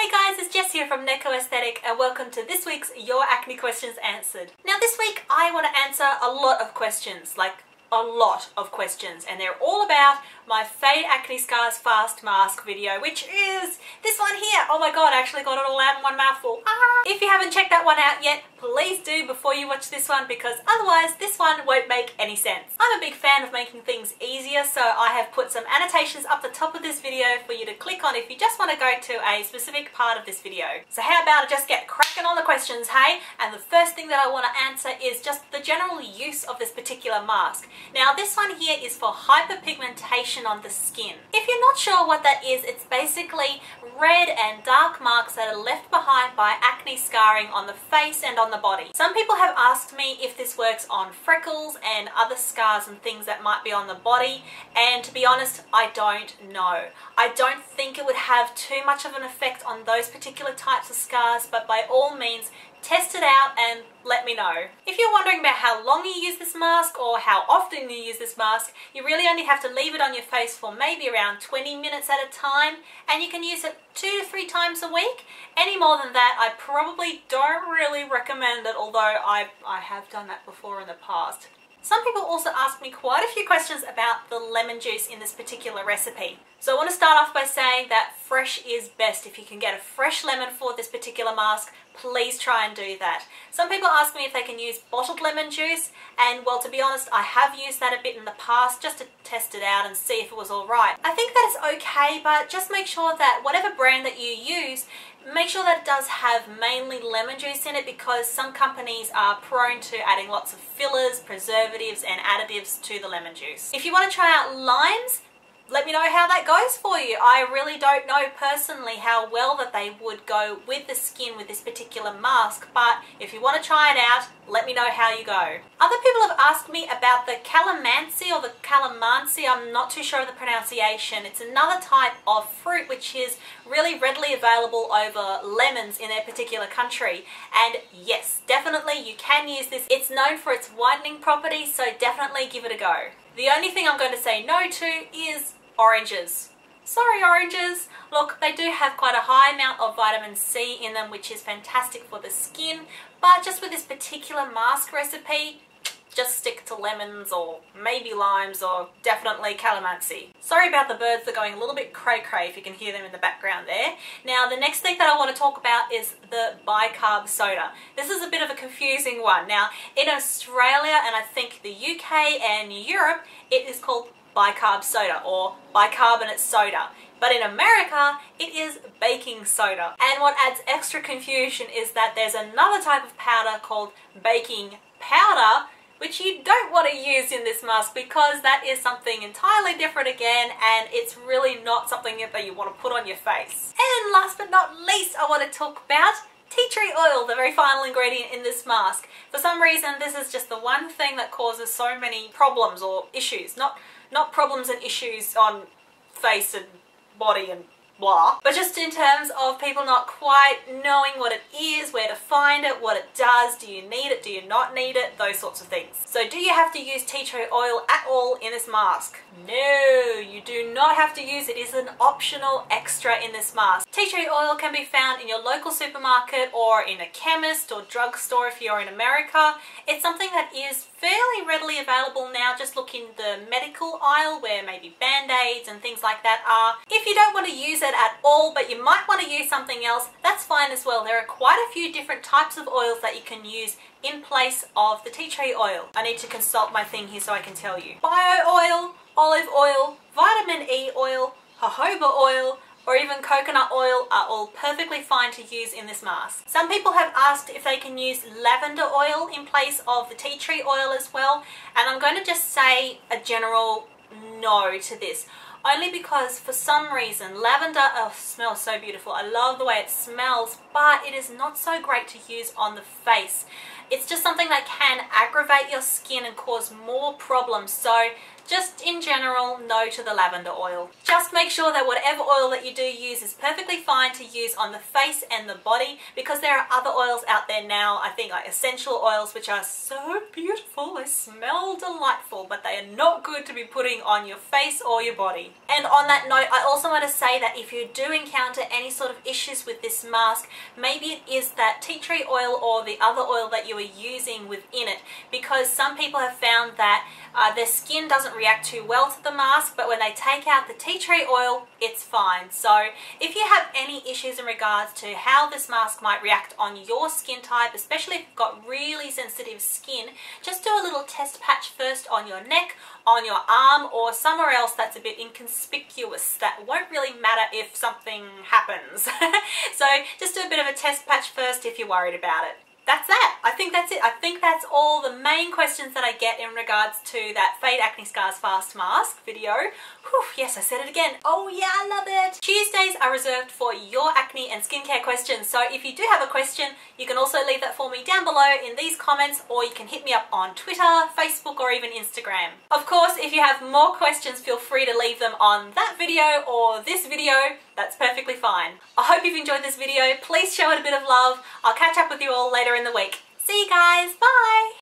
Hey guys, it's Jess here from Neko Aesthetic and welcome to this week's Your Acne Questions Answered. Now this week I want to answer a lot of questions, and they're all about my Fade Acne Scars Fast Mask video, which is this one here. Oh my god, I actually got it all out in one mouthful. If you haven't checked that one out yet, please do before you watch this one, because otherwise this one won't make any sense. I'm a big fan of making things easier, so I have put some annotations up the top of this video for you to click on if you just want to go to a specific part of this video. So how about I just get cracking on the questions, hey? And the first thing that I want to answer is just the general use of this particular mask. Now this one here is for hyperpigmentation on the skin. If you're not sure what that is, it's basically red and dark marks that are left behind by acne scarring on the face and on the body. Some people have asked me if this works on freckles and other scars and things that might be on the body, and to be honest, I don't know. I don't think it would have too much of an effect on those particular types of scars, but by all means, test it out and let me know. If you're wondering about how long you use this mask or how often you use this mask, you really only have to leave it on your face for maybe around 20 minutes at a time, and you can use it 2 to 3 times a week. Any more than that, I probably don't really recommend it, although I have done that before in the past. Some people also ask me quite a few questions about the lemon juice in this particular recipe. So I want to start off by saying that fresh is best. If you can get a fresh lemon for this particular mask, please try and do that. Some people ask me if they can use bottled lemon juice, and well, to be honest, I have used that a bit in the past just to test it out and see if it was alright. I think that it's okay, but just make sure that whatever brand that you use, make sure that it does have mainly lemon juice in it, because some companies are prone to adding lots of fillers, preservatives and additives to the lemon juice. If you want to try out limes, let me know how that goes for you. I really don't know personally how well that they would go with the skin with this particular mask, but if you want to try it out, let me know how you go. Other people have asked me about the calamansi or the calamansi. I'm not too sure of the pronunciation. It's another type of fruit which is really readily available over lemons in their particular country. And yes, definitely you can use this. It's known for its whitening properties, so definitely give it a go. The only thing I'm going to say no to is oranges. Sorry oranges. Look, they do have quite a high amount of vitamin C in them, which is fantastic for the skin, but just with this particular mask recipe, just stick to lemons or maybe limes or definitely calamansi. Sorry about the birds, they're going a little bit cray-cray if you can hear them in the background there. Now the next thing that I want to talk about is the bicarb soda. This is a bit of a confusing one. Now in Australia and I think the UK and Europe, it is called bicarb soda or bicarbonate soda. But in America, it is baking soda. And what adds extra confusion is that there's another type of powder called baking powder, which you don't want to use in this mask, because that is something entirely different again, and it's really not something that you want to put on your face. And last but not least, I want to talk about tea tree oil, the very final ingredient in this mask. For some reason, this is just the one thing that causes so many problems or issues. Not problems and issues on face and body and blah, but just in terms of people not quite knowing what it is, where to find it, what it does, do you need it, do you not need it, those sorts of things. So do you have to use tea tree oil at all in this mask? No, you do not have to use it. It is an optional extra in this mask. Tea tree oil can be found in your local supermarket or in a chemist or drugstore if you're in America. It's something that is fairly readily available now. Just look in the medical aisle where maybe band-aids and things like that are. If you don't want to use it at all, but you might want to use something else, that's fine as well. There are quite a few different types of oils that you can use in place of the tea tree oil. I need to consult my thing here so I can tell you. Bio oil, olive oil, vitamin E oil, jojoba oil, or even coconut oil are all perfectly fine to use in this mask. Some people have asked if they can use lavender oil in place of the tea tree oil as well, and I'm going to just say a general no to this. Only because for some reason lavender smells so beautiful. I love the way it smells, but it is not so great to use on the face. It's just something that can aggravate your skin and cause more problems. So Just in general, no to the lavender oil. Just make sure that whatever oil that you do use is perfectly fine to use on the face and the body, because there are other oils out there now, I think like essential oils, which are so beautiful, they smell delightful, but they are not good to be putting on your face or your body. And on that note, I also want to say that if you do encounter any sort of issues with this mask, maybe it is that tea tree oil or the other oil that you are using within it, because some people have found that their skin doesn't react too well to the mask, but when they take out the tea tree oil, it's fine. So if you have any issues in regards to how this mask might react on your skin type, especially if you've got really sensitive skin, just do a little test patch first on your neck, on your arm, or somewhere else that's a bit inconspicuous that won't really matter if something happens. So just do a bit of a test patch first if you're worried about it. That's that. I think that's it. I think that's all the main questions that I get in regards to that Fade Acne Scars Fast Mask video. Whew, yes, I said it again. Oh yeah, I love it. Tuesdays are reserved for your acne and skincare questions. So if you do have a question, you can also leave that for me down below in these comments, or you can hit me up on Twitter, Facebook, or even Instagram. Of course, if you have more questions, feel free to leave them on that video or this video. That's perfectly fine. I hope you've enjoyed this video. Please show it a bit of love. I'll catch up with you all later in the week. See you guys. Bye.